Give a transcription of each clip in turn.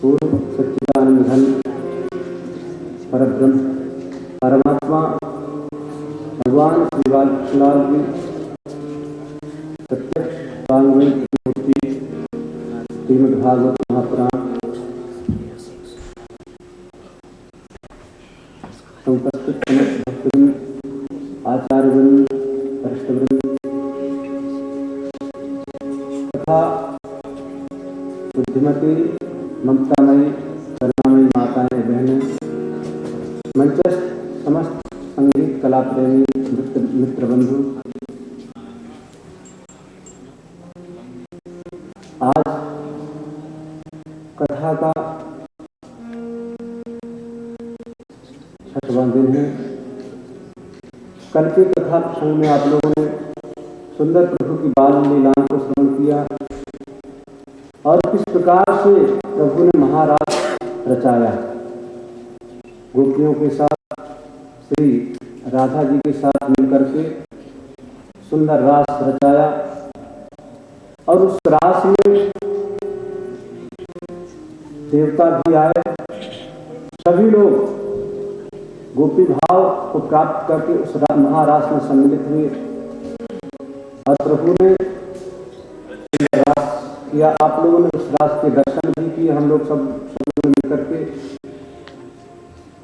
पूर्ण सच्चिदानंद घन परब्रह्म परमात्मा भगवान श्री बालकृष्णलाल की प्रत्यक्ष वांग्मय मूर्ति श्रीमद्भागवत महापुराण उपस्थित भक्तवृंद, आचार्यवृंद, वरिष्ठवृंद तथा बुद्धिमती ममतामयी करुणामयी माताएं बहनें, मंचस्थ समस्त संगीत कला प्रेमी मित्र बंधु, आज कथा का 6वां दिन है। कल की कथा प्रसंग में आप लोगों ने सुंदर प्रभु की बाल लीलाओं को श्रवण किया और किस प्रकार से प्रभु ने महारास रचाया। गोपियों के साथ, श्री राधा जी के साथ मिलकर के सुंदर रास रचाया और उस रास में देवता भी आए। सभी लोग गोपी भाव को प्राप्त करके उस महारास में सम्मिलित हुए और प्रभु ने रास किया। आप लोगों ने उस रास के दर्शन भी किए, हम लोग सब मिलकर के।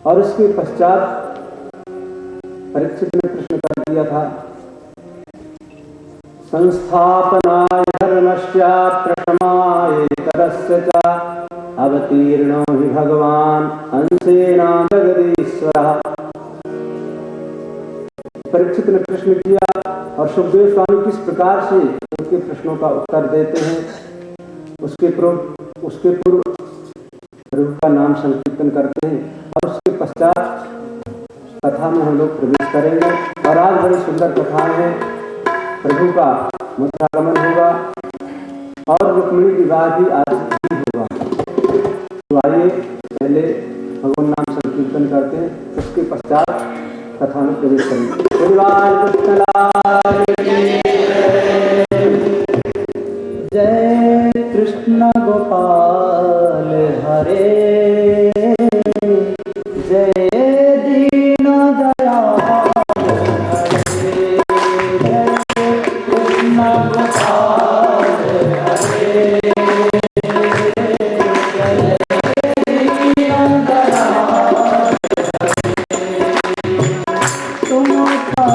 और इसके पश्चात परीक्षित ने प्रश्न कर दिया था, संस्थापनाय धर्मस्य प्रथमाय तरस्य च अवतीर्णो हि भगवान अंशेन जगदीश्वरः। परीक्षित ने प्रश्न किया और सुखदेव स्वामी किस प्रकार से उनके प्रश्नों का उत्तर देते हैं, उसके पूर्व प्रभु का नाम संकीर्तन करते हैं और उसके पश्चात कथा में हम लोग प्रवेश करेंगे। और आज बड़ी सुंदर कथाएं हैं। प्रभु का मुद्रागमन होगा और रुक्मिणी विवाह भी आज ही होगा। तो आइए पहले भगवान नाम संकीर्तन करते हैं, उसके पश्चात कथा में प्रवेश करेंगे। जय कृष्ण गोपाल हरे, जय दीन दयाल हरे, जय कृष्ण गोपाल हरे, जय दीन दयाल हरे। तुम जय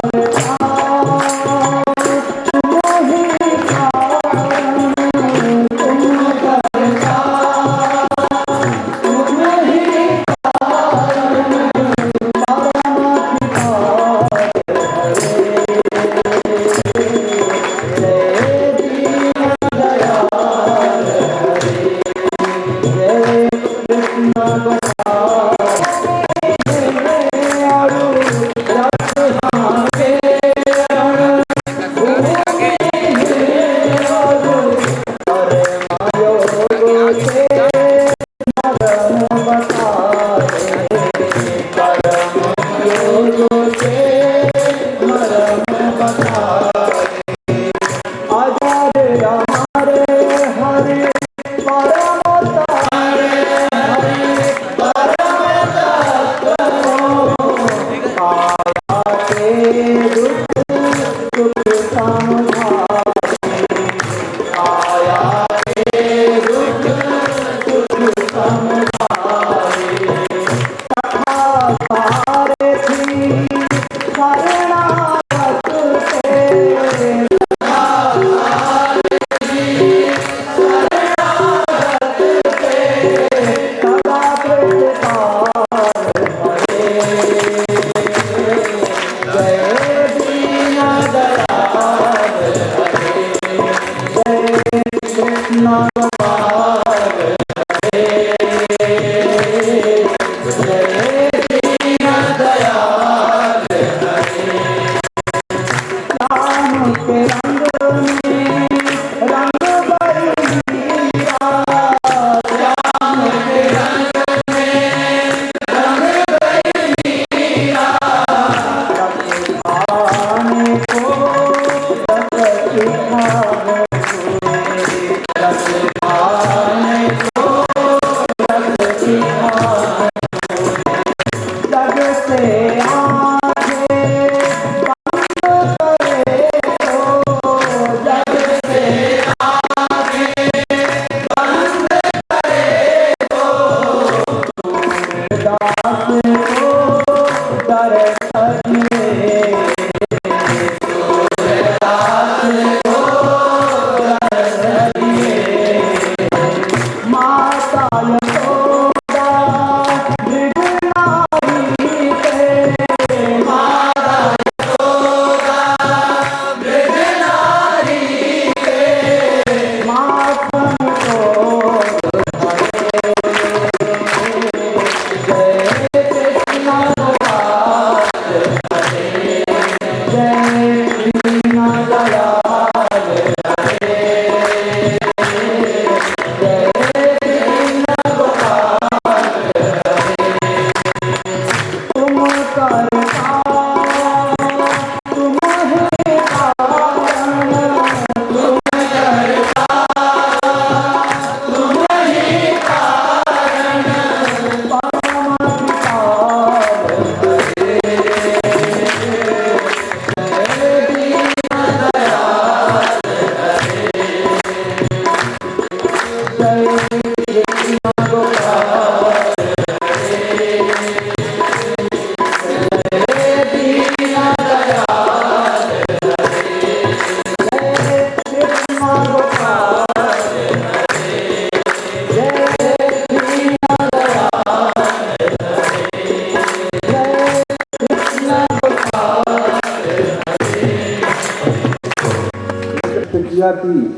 देखा कि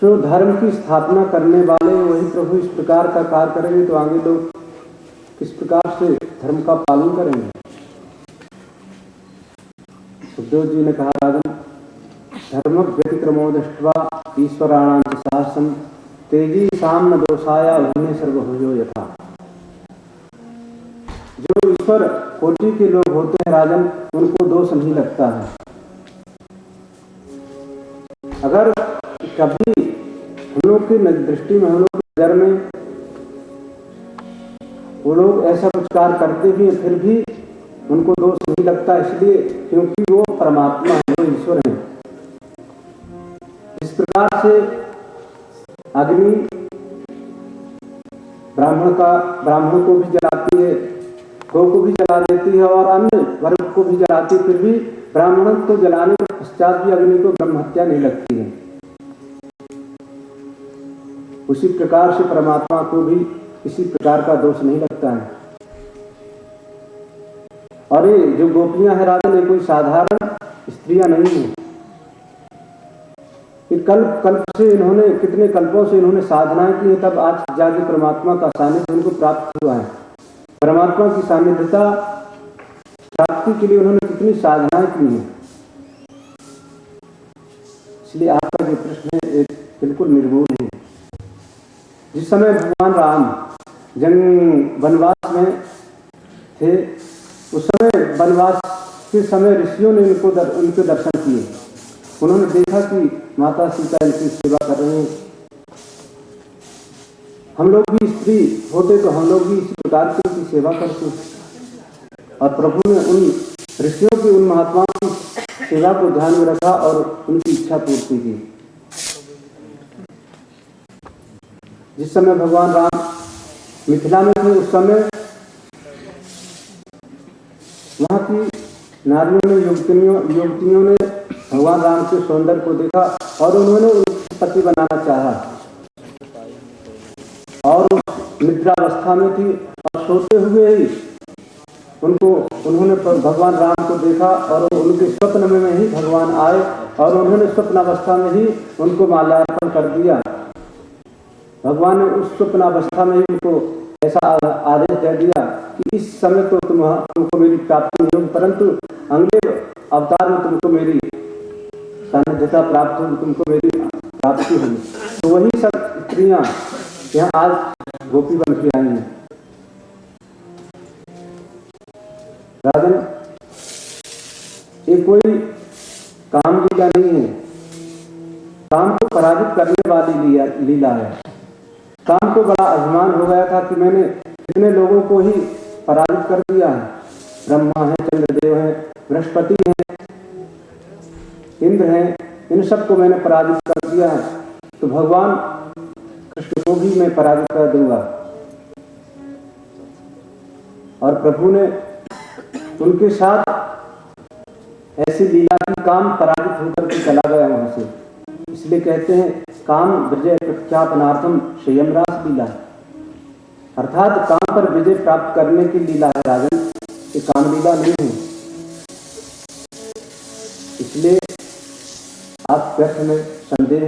जो धर्म की स्थापना करने वाले वही प्रभु इस प्रकार का कार्य करेंगे तो आगे लोग किस प्रकार से धर्म का पालन करेंगे। सुखदेव जी ने कहा, राजन धर्म व्यतिक्रमो दृष्ट्वा ईश्वराणां च साहसं तेजी साम न दोषाया उन्हें सर्वभुजो यथा। जो ईश्वर कोटि के लोग होते हैं राजन, उनको दोष नहीं लगता है। अगर कभी हम लोग की दृष्टि में, हम लोग की नजर में वो लोग ऐसा कुछ कार्य करते भी हैं, फिर भी उनको दोष नहीं लगता, इसलिए क्योंकि वो परमात्मा है, वो ईश्वर है। इस प्रकार से अग्नि ब्राह्मण को भी जलाती है, गौ को भी जला देती है और अन्य वर्ग को भी जलाती है, फिर भी ब्राह्मण को जलाने के पश्चात भी अग्नि को ब्रह्म हत्या नहीं लगती है। उसी प्रकार से परमात्मा को भी किसी प्रकार का दोष नहीं लगता है। और ये जो गोपियां हैं राजन, ये कोई साधारण स्त्रियां नहीं है। कल्प से इन्होंने, कितने कल्पों से इन्होंने साधनाएं की है, तब आज जाके परमात्मा का सानिध्य उनको प्राप्त हुआ है। परमात्मा की सानिध्यता प्राप्ति के लिए उन्होंने कितनी साधनाएं की हैं। इसलिए आपका जो प्रश्न है एक बिल्कुल निर्मूल है। जिस समय भगवान राम वनवास में थे, उस समय वनवास के समय ऋषियों ने उनके दर्शन किए। उन्होंने देखा कि माता सीता इनकी सेवा कर रहे हैं। हम लोग भी स्त्री होते तो हम लोग भी इसी प्रकार की उनकी सेवा करते। और प्रभु ने उन ऋषियों की, उन महात्माओं की सेवा को ध्यान में रखा और उनकी इच्छा पूर्ति की। जिस समय भगवान राम मिथिला में थे, उस समय वहां की नारियों ने, युवतियों ने भगवान राम के सौंदर्य को देखा और उन्होंने उनके पति बनाना चाहा। और निद्रावस्था में थी और सोते हुए ही उन्होंने भगवान राम को देखा और उनके स्वप्न में ही भगवान आए और उन्होंने स्वप्नावस्था में ही उनको माल्यार्पण कर दिया। भगवान ने उस स्वप्नावस्था में ही उनको ऐसा आदेश दे दिया कि इस समय तो तुमको मेरी प्राप्ति नहीं होगी, परंतु अगले अवतार में तुमको मेरी सानिध्यता प्राप्त होगी, तुमको मेरी प्राप्ति होगी। तो वही सब स्त्रियां यहाँ आज गोपी बन के आई हैं। राजन, ये कोई काम लीला नहीं है, काम को पराजित करने वाली लीला है। काम को बड़ा अभिमान हो गया था कि मैंने इतने लोगों को ही पराजित कर दिया है। ब्रह्मा है, चंद्रदेव है, बृहस्पति है, इंद्र है, इन सबको मैंने पराजित कर दिया है, तो भगवान कृष्ण को भी मैं पराजित कर दूंगा। और प्रभु ने उनके साथ ऐसी लीला की, काम पराजित होकर के चला गया वहां से। इसलिए कहते हैं काम विजय प्रख्यापनार्थम संयम रास लीला, अर्थात काम पर विजय प्राप्त करने की लीला है राजन, ये काम लीला नहीं है। इसलिए आप व्यर्थ में संदेह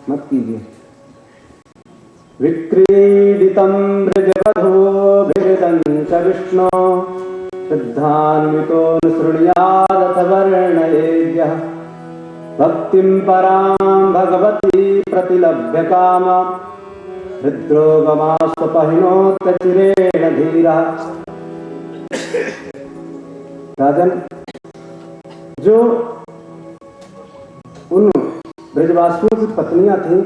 मत कीजिए। विक्रीडितं ब्रजवधूभिर्दंश विष्णो सिद्धान्वितो न शृणुयादथ वर्णयेद्यः भक्तिं परां भगवती प्रतिलभ्य कामा हृद्रोगमास्वपहिनोत चिरेण धीरः। राजन, जो उन ब्रजवासियों की पत्नियां थीं,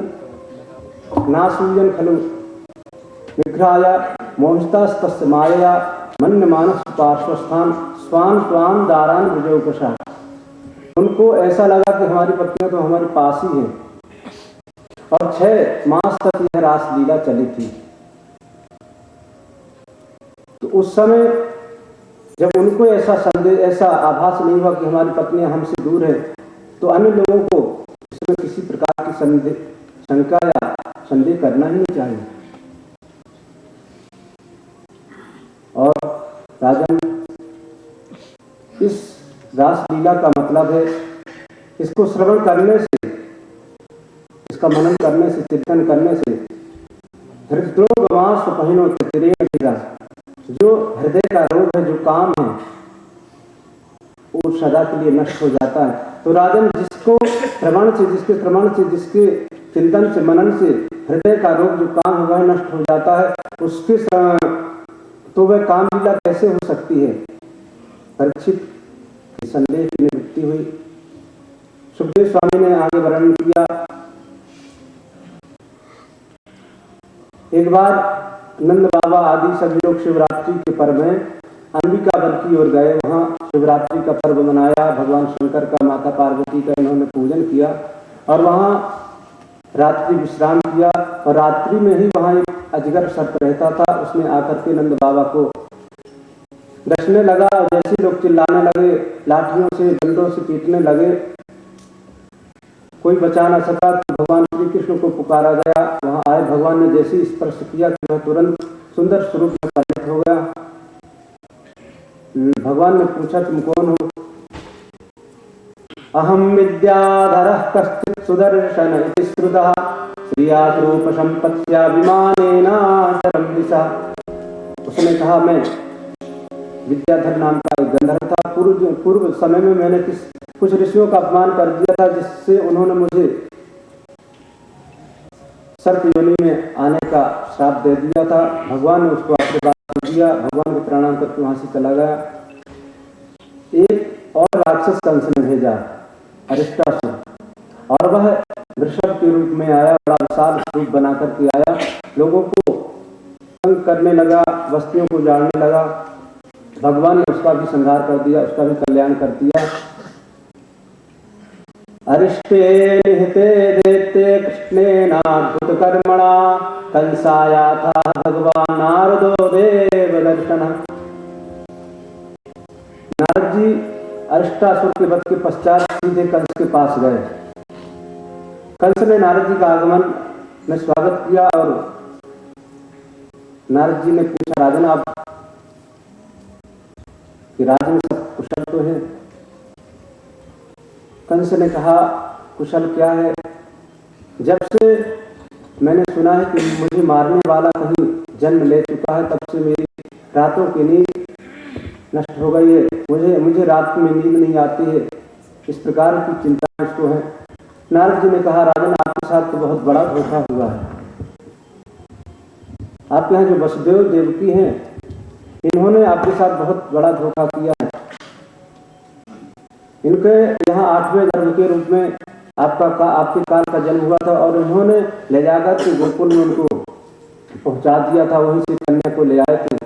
नासूयन खलु निग्रहाया मोहितास्तस्य मायया मन्यमानः पार्श्वस्थान स्वान स्वान दारान ब्रजोपशा। उनको ऐसा लगा कि हमारी पत्नियां तो हमारे पास ही हैं। और 6 मास तक यह रास लीला चली थी। तो उस समय जब उनको ऐसा संदेह, ऐसा आभास नहीं हुआ कि हमारी पत्नियां हमसे दूर है, तो अन्य लोगों को इसमें किसी प्रकार की शंका या संदेह करना ही नहीं चाहिए। और राजन, इस रास लीला का मतलब है, इस इसको श्रवण करने से, इसका मनन करने से, चिंतन करने से हृदयोगमास पहिनो तिरेगा, जो हृदय का रोग है, जो काम है, वो सदा के लिए नष्ट हो जाता है। तो राजन, जिसको श्रवण से, जिसके श्रवण से, जिसके चिंतन से, मनन से हृदय का रोग, जो काम है, वह नष्ट हो जाता है, उसके तो वह काम लीला कैसे हो सकती है? परीक्षित के संदेह की निवृत्ति हुई। सुखदेव स्वामी ने आगे वर्णन किया। एक बार नंद बाबा आदि सभी लोग शिवरात्रि के पर्व में अंबिकावर की ओर गए। वहां शिवरात्रि का पर्व मनाया, भगवान शंकर का, माता पार्वती का इन्होंने पूजन किया और वहां रात्रि विश्राम किया। और रात्रि में ही वहां एक अजगर सर्प रहता था, उसने आकर के नंद बाबा को डसने लगा। जैसे लोग चिल्लाने लगे, लाठियों से, डंडों से पीटने लगे, कोई बचा न सका। तो भगवान श्री कृष्ण को पुकारा गया। वहां आए, भगवान ने जैसे स्पर्श किया कि वह तुरंत सुंदर स्वरूप में परिणत हो गया। भगवान ने पूछा, तुम कौन हो? अहम विद्याधरः कश्चित् सुदर्शन इति श्रुतः श्रियात् रूप संपत्त्या विमानेनाचरं दिशा। उसने कहा, मैं विद्याधर नाम का एक गंधर्व था। पूर्व समय में मैंने कुछ ऋषियों का अपमान कर दिया था, जिससे उन्होंने मुझे सर्प योनि में आने का श्राप दे दिया था। भगवान ने उसको आशीर्वाद दिया। भगवान को प्रणाम करके वहां से चला गया। एक और राक्षस कंस ने भेजा, अरिष्टासुर, और वह वृषभ के रूप में आया, बड़ा विशाल रूप बना करके आया, लोगों को तंग करने लगा, बस्तियों को जाड़ने लगा। भगवान ने उसका भी संहार कर दिया, उसका भी कल्याण कर दिया। अरिष्टे निहते दैत्ये कृष्णेनाद्भुत कर्मणा कंसाया था भगवान नारदो देव दर्शन। नारद जी अरिष्टासुर के वध के पश्चात सीधे कंस के पास गए। कंस ने नारद जी का आगमन में स्वागत किया और नारद जी ने पूछा, राजन आप कि राजन सब कुशल तो है? कंस ने कहा, कुशल क्या है? जब से मैंने सुना है कि मुझे मारने वाला कहीं जन्म ले चुका है, तब से मेरी रातों की नींद नष्ट हो गई है। मुझे रात में नींद नहीं आती है। इस प्रकार की चिंता इसको है। नारद जी ने कहा, राजन आपके साथ तो बहुत बड़ा धोखा हुआ है। आपके यहाँ जो वसुदेव देवकी हैं, इन्होंने आपके साथ बहुत बड़ा धोखा किया है। इनके यहाँ 8वें गर्भ के रूप में आपके काल का जन्म हुआ था और इन्होंने ले जाकर के गोकुल में उनको पहुंचा दिया था। वहीं से कन्या को ले आए थे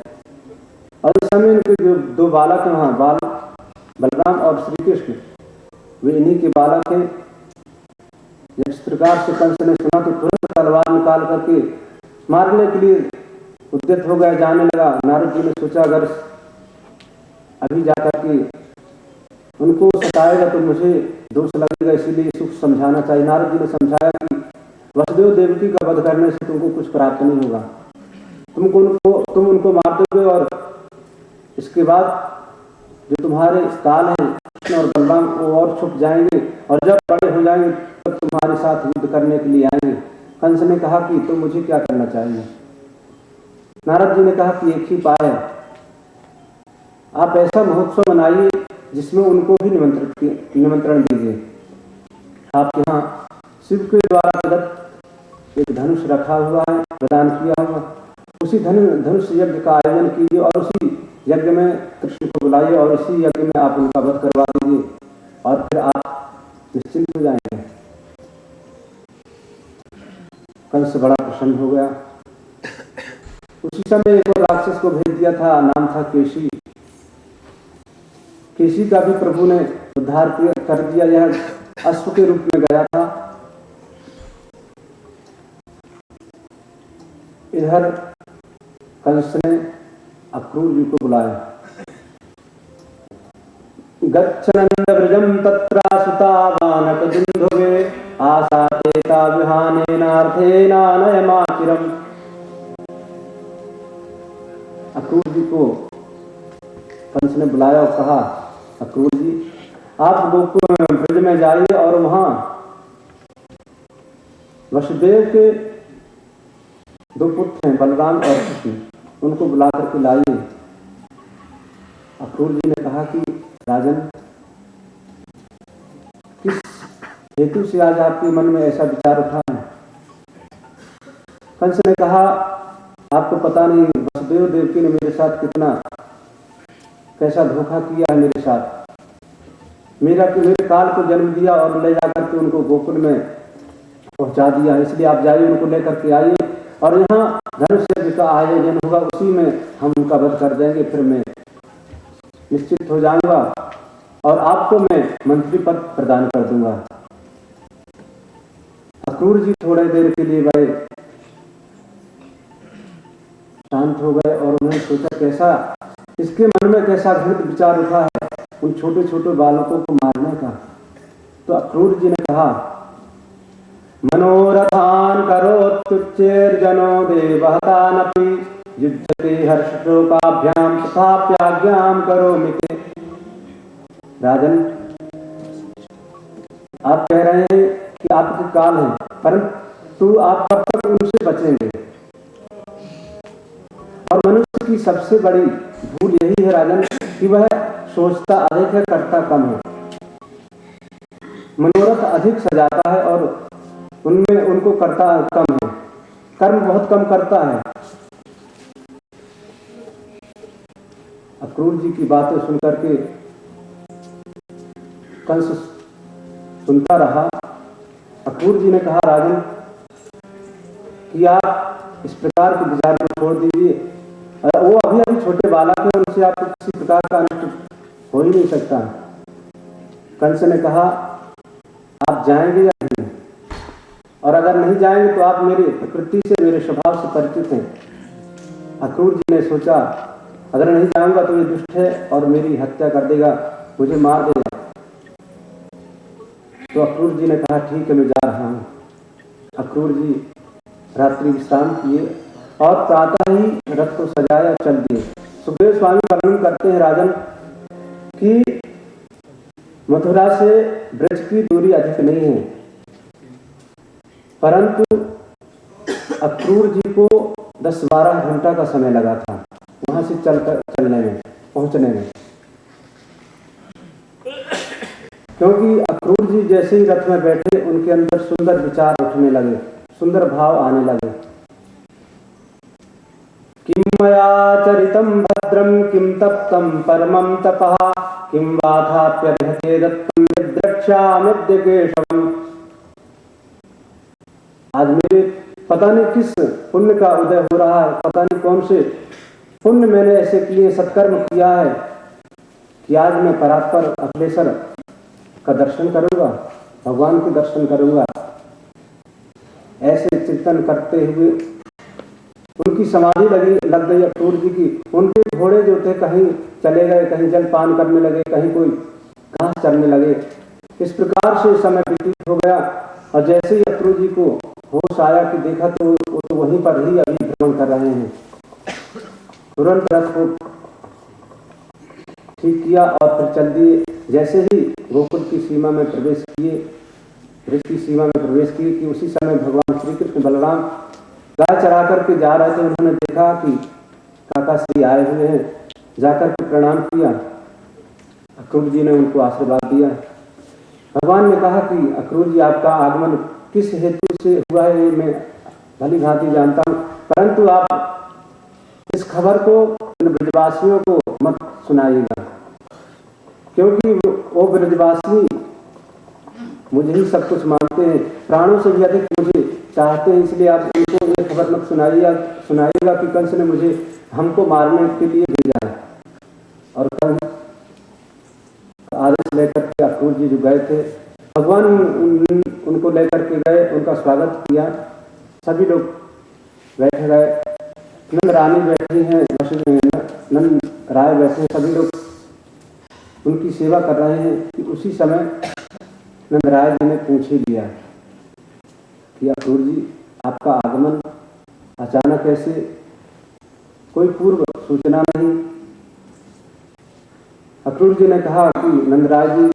और इस समय इनके जो 2 बालक हैं वहाँ, बलराम और श्री कृष्ण, वे इन्हीं के बालक हैं। जब इस प्रकार से कंस ने सुना तो तुरंत तलवार निकाल करके मारने के लिए उद्यत हो गया, जाने लगा। नारद जी ने सोचा, अगर अभी जाकर के उनको सताएगा तो मुझे दोष लगेगा, इसीलिए सुख समझाना चाहिए। नारद जी ने समझाया कि वसुदेव देवकी का वध करने से तुमको कुछ प्राप्त नहीं होगा। तुम उनको मार दोगे और इसके बाद जो तुम्हारे काल हैं कृष्ण और बलराम, वो और छुप जाएंगे और जब बड़े हो जाएंगे तब तुम्हारे साथ युद्ध करने के लिए आएंगे। कंस ने कहा कि तुम मुझे क्या करना चाहिए? नारद जी ने कहा कि एक ही उपाय है, आप ऐसा महोत्सव मनाइए जिसमें उनको भी निमंत्रण दीजिए। आपके यहाँ शिव के द्वारा प्रदत्त एक धनुष रखा हुआ है, प्रदान किया हुआ, उसी धनुष यज्ञ का आयोजन कीजिए और उसी यज्ञ में कृष्ण को बुलाइए और इसी यज्ञ में आप उनका वध करवा दीजिए और फिर आप निश्चिंत हो जाएंगे। कंस बड़ा प्रसन्न हो गया। उसी समय एक और राक्षस को भेज दिया था, नाम था केशी। केशी का भी प्रभु ने उद्धार कर दिया। यह अश्व के रूप में गया था। इधर कंस ने अक्रूर जी को बुलाया। गच्छनंद व्रजम तत्रा सुतावानक दुंधुवे आसातेता विहानेनार्थेनानयमाचिरम। अक्रूर जी को कंस ने बुलाया और कहा, अक्रूर जी आप गोकुल ब्रज में जाइए और वहां वसुदेव के 2 पुत्र हैं, बलराम और कृष्ण, उनको बुला करके लाइए। अक्रूर जी ने कहा कि राजन, किस हेतु से आज आपके मन में ऐसा विचार उठा है? कंस ने कहा, आपको पता नहीं वसुदेव देवकी ने मेरे साथ कैसा धोखा किया है मेरे साथ। मेरे काल को जन्म दिया और ले जाकर के उनको गोकुल में पहुंचा दिया। इसलिए आप जाइए, उनको लेकर के आइए और यहाँ धनुष यज्ञ का आयोजन होगा, उसी में हम उनका वध कर देंगे। फिर मैं निश्चित हो जाऊंगा और आपको मैं मंत्री पद प्रदान कर दूंगा। अक्रूर जी थोड़ी देर के लिए बड़े शांत हो गए और उन्होंने सोचा कैसा इसके मन में कैसा घृत विचार उठा है उन छोटे छोटे बालकों को मारने का। तो अक्रूर जी ने कहा, मनोरथान करोत्युच्चैर्जनो देवहतानपि युज्यते हर्षशोकाभ्याम तथाप्याज्ञां करोमि ते। राजन, आप कह रहे हैं कि आपके काल है, परंतु आप कब तक उनसे बचेंगे? और मनुष्य की सबसे बड़ी भूल यही है राजन कि वह सोचता अधिक है, करता कम है। मनोरथ अधिक सजाता है और उनमें उनको करता कम है, कर्म बहुत कम करता है। अक्रूर जी की बातें सुनकर के कंस सुनता रहा। अक्रूर जी ने कहा, राजन, कि आप इस प्रकार के विचार को छोड़ दीजिए। वो अभी छोटे बालक हैं, उनसे आपको किसी प्रकार का अनिष्ट हो ही नहीं सकता। कंस ने कहा, आप जाएंगे या नहीं? और अगर नहीं जाएंगे तो आप मेरी प्रकृति से, मेरे स्वभाव से परिचित हैं। अक्रूर जी ने सोचा, अगर नहीं जाऊंगा तो ये दुष्ट है और मेरी हत्या कर देगा, मुझे मार देगा। तो अक्रूर जी ने कहा, ठीक है, मैं जा रहा हूं। अक्रूर जी रात्रि विश्राम किए और प्रातः ही रथ को सजाया, चल दिए। सुखदेव स्वामी वर्णन करते हैं राजन कि मथुरा से ब्रज की दूरी अधिक नहीं है, परंतु अक्रूर जी को 10-12 घंटा का समय लगा था वहां से चलने में, पहुंचने में। क्योंकि अक्रूर जी जैसे ही रथ में बैठे, उनके अंदर सुंदर विचार उठने लगे, सुंदर भाव आने लगे। किं मया चरितं भद्रं किं तप्तं परमं तपः किं वाथाप्यभ्यते दत्तं यद्रक्ष्याम्यद्य केशवम्। आज मेरे पता नहीं किस पुण्य का उदय हो रहा है, पता नहीं कौन से पुण्य मैंने ऐसे किए, सत्कर्म किया है कि आज मैं परात्पर अखिलेश्वर का दर्शन करूंगा, भगवान के दर्शन करूंगा। ऐसे चिंतन करते हुए उनकी समाधि लग गई अक्रूर जी की। उनके घोड़े जो थे कहीं चले गए, कहीं जल पान करने लगे, कहीं कोई घास चरने लगे। इस प्रकार से समय व्यतीत हो गया और जैसे ही अक्रूर जी को होश आया कि देखा तो वो तो वहीं पर ही अभी भ्रमण कर रहे हैं। तुरंत रथ को ठीक किया और फिर चल दिए। जैसे ही गोकुल की सीमा में प्रवेश किए, ब्रज की सीमा में प्रवेश किए कि उसी समय भगवान श्री कृष्ण बलराम गाय चरा करके जा रहे थे। उन्होंने देखा कि काका श्री आए हुए हैं, जाकर के प्रणाम किया। अक्रूर जी ने उनको आशीर्वाद दिया। भगवान ने कहा कि अक्रूर जी, आपका आगमन किस हेतु से हुआ है ये मैं भली भांति जानता हूँ, परंतु आप इस खबर को ब्रजवासियों को मत सुनाइएगा, क्योंकि वो ब्रजवासी मुझे ही सब कुछ मानते हैं, प्राणों से भी अधिक मुझे चाहते हैं। इसलिए आप उनको ये खबर मत सुनाइएगा कि कंस ने मुझे हमको मारने के लिए भेजा है। और कंस आदेश लेकर के अक्रूर जी जो गए थे, भगवान उनको लेकर के गए, उनका स्वागत किया। सभी लोग बैठ गए, नंद रानी बैठी हैं, नंद राय बैठे हैं, सभी लोग उनकी सेवा कर रहे हैं कि उसी समय नंदराय जी ने पूछ ही लिया कि अक्रूर जी, आपका आगमन अचानक ऐसे, कोई पूर्व सूचना नहीं। अक्रूर जी ने कहा कि नंदराय जी,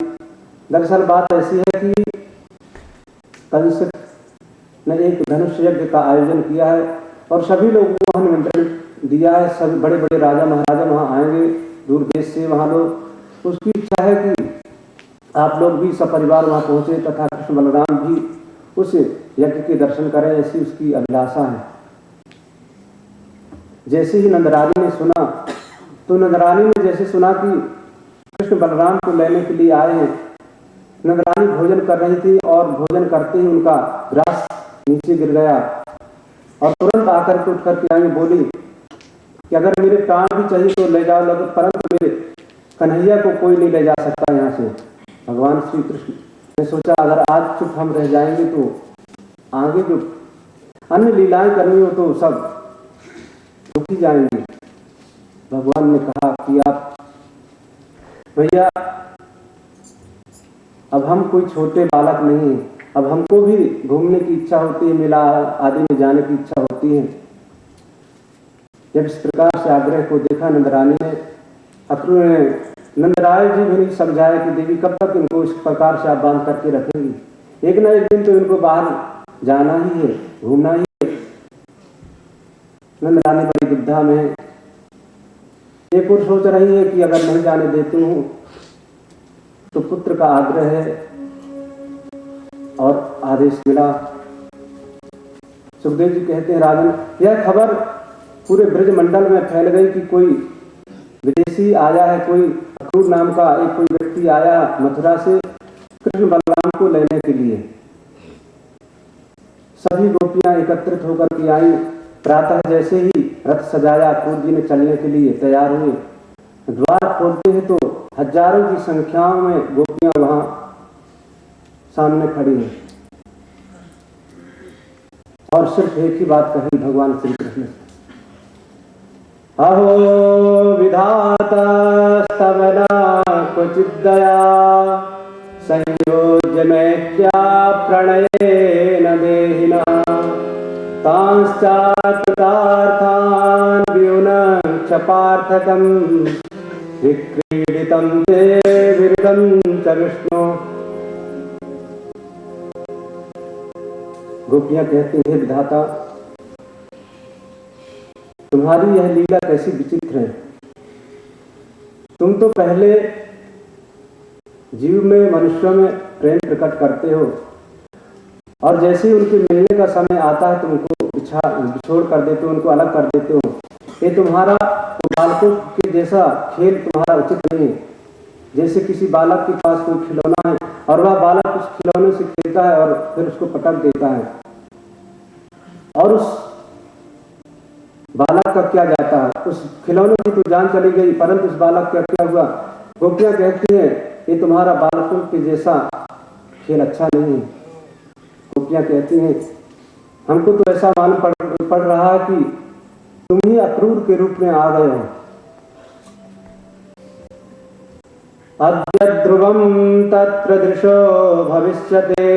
दरअसल बात ऐसी है कि कंस ने एक धनुष यज्ञ का आयोजन किया है और सभी लोगों को निमंत्रण दिया है। सभी बड़े बड़े राजा महाराजा वहाँ आएंगे, दूर देश से वहाँ लोग। उसकी इच्छा है कि आप लोग भी सपरिवार वहाँ पहुँचे तथा कृष्ण बलराम भी उस यज्ञ के दर्शन करें, ऐसी उसकी अभिलाषा है। जैसे ही नंदरानी ने सुना तो नंदरानी ने जैसे सुना कि कृष्ण बलराम को लेने के लिए आए हैं, नंदरानी भोजन कर रही थी और भोजन करते ही उनका ग्रास नीचे गिर गया और तुरंत आकर के उठ करके आई, बोली कि अगर मेरे प्राण भी चाहिए तो ले जाओ, परंतु मेरे कन्हैया को कोई नहीं ले जा सकता यहाँ से। भगवान श्री कृष्ण ने सोचा अगर आज चुप हम रह जाएंगे तो आगे जो अन्य लीलाएं करनी हो तो सब रुक ही जाएंगे। भगवान ने कहा कि आप भैया, अब हम कोई छोटे बालक नहीं हैं, अब हमको भी घूमने की इच्छा होती है, मेला आदि में जाने की इच्छा होती है। जब इस प्रकार से आग्रह को देखा नंदरानी ने, अक्रूर ने नंदराय जी भी नहीं समझाया कि देवी कब तक इनको इस प्रकार से आप बांध करके रखेंगी, एक ना एक दिन तो इनको बाहर जाना ही है, घूमना ही है। नंदरानी बड़ी दुविधा में है, एक और सोच रही है कि अगर नहीं जाने देती हूँ तो पुत्र का आग्रह है और आदेश मिला। सुखदेव जी कहते हैं राजन, यह खबर पूरे ब्रज मंडल में फैल गई कि कोई विदेशी आया है, कोई अक्रूर नाम का एक कोई व्यक्ति आया मथुरा से कृष्ण बलराम को लेने के लिए। सभी गोपियां एकत्रित होकर के आई। प्रातः जैसे ही रथ सजाया, अक्रूर जी ने चलने के लिए तैयार हुए। द्वार खोलते हैं तो हजारों की संख्याओं में गोपियां वहां सामने खड़ी हैं और सिर्फ एक ही बात कही भगवान श्री कृष्ण से, अहो विधाता स्तवना क्वचित् दया संयोज्य मैत्र्या प्रणयेन देहिना तांश्चाकृतार्थान् व्युनं च पार्थकं विक्रीडितं ते विरुद्धं च विष्णु। गोपियां कहती हैं, विधाता तुम्हारी यह लीला कैसी विचित्र है। तुम तो पहले जीव में, मनुष्यों में प्रेम प्रकट करते हो और जैसे ही उनके मिलने का समय आता है तुम उनको बिछोड़ कर देते हो, उनको अलग कर देते हो। ये तुम्हारा तो बालकों के जैसा खेल तुम्हारा उचित नहीं है। जैसे किसी बालक के पास कोई खिलौना है और वह बालक उस खिलौने से खेलता है और फिर उसको पटक देता है और उस बालक का क्या जाता है, उस खिलौने की तो जान चली गई, परंतु उस बालक का क्या हुआ। गोपियां कहती हैं ये तुम्हारा बालकों के जैसा खेल अच्छा नहीं है। गोपियां कहती हैं हमको तो ऐसा मालूम पड़ रहा है कि तुम ही अक्रूर के रूप में आ गए हो। अद्य ध्रुवं तत्र दृशो भविष्यते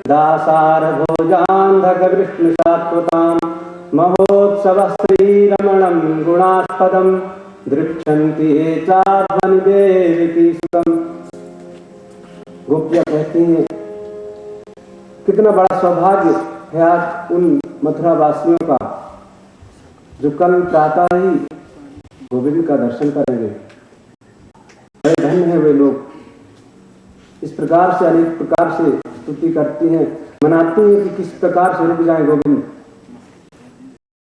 दासार भोजान्धक विष्णु सात्वतां महोत्सव श्रीरमणं गुणास्पदं दृक्षन्ति चाध्वनि देवी सुतम्। गोपियां कहती हैं कितना बड़ा सौभाग्य है आज उन मथुरा वासियों का जो कल प्रातः ही गोविंद का दर्शन करेंगे। बड़े धन्य है वे लोग। इस प्रकार से अनेक प्रकार से स्तुति करती हैं, मनाती हैं कि किस प्रकार से रुक जाए गोविंद।